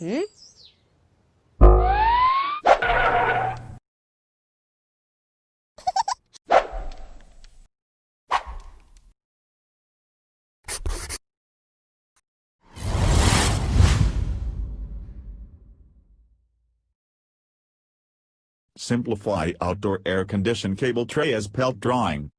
Hmm? Simplify outdoor air condition cable tray as pelt drawing.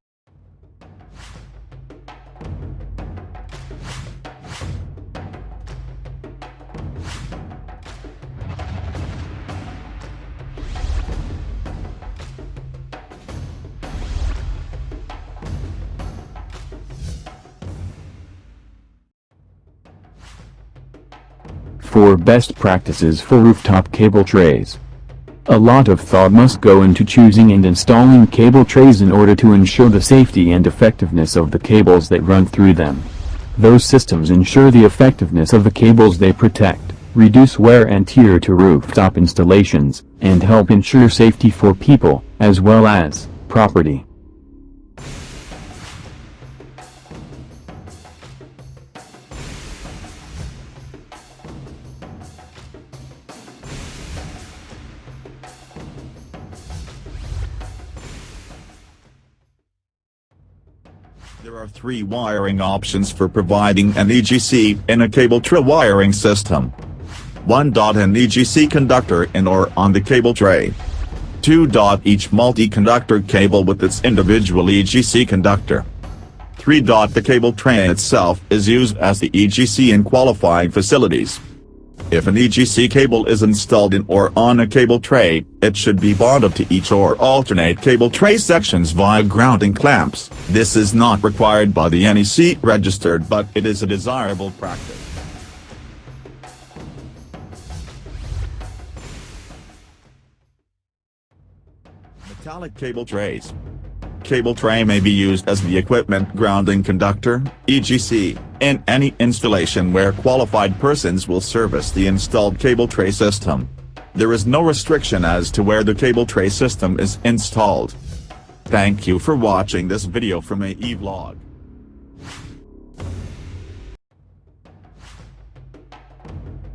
For best practices for rooftop cable trays. A lot of thought must go into choosing and installing cable trays in order to ensure the safety and effectiveness of the cables that run through them. Those systems ensure the effectiveness of the cables they protect, reduce wear and tear to rooftop installations, and help ensure safety for people, as well as property. There are 3 wiring options for providing an EGC in a cable tray wiring system. 1. An EGC conductor in or on the cable tray. 2. Each multi-conductor cable with its individual EGC conductor. 3. The cable tray itself is used as the EGC in qualifying facilities. If an EGC cable is installed in or on a cable tray, it should be bonded to each or alternate cable tray sections via grounding clamps. This is not required by the NEC registered, but it is a desirable practice. Metallic cable trays. Cable tray may be used as the equipment grounding conductor, EGC, in any installation where qualified persons will service the installed cable tray system. There is no restriction as to where the cable tray system is installed. Thank you for watching this video from AE Vlog.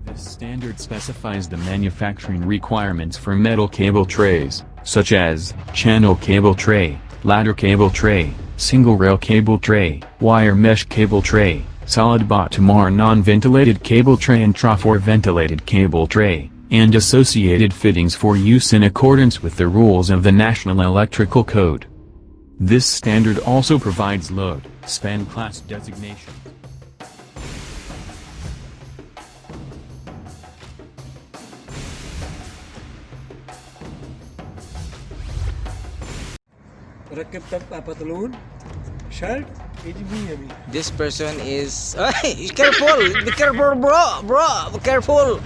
This standard specifies the manufacturing requirements for metal cable trays, such as channel cable tray, ladder cable tray, single rail cable tray, wire mesh cable tray, solid bottom or non-ventilated cable tray and trough or ventilated cable tray, and associated fittings for use in accordance with the rules of the National Electrical Code. This standard also provides load, span class designations. ركب طبقة بنطلون شرط يجيبني يمين. This person is. Hey, careful! Be careful, bro! Bro, be careful!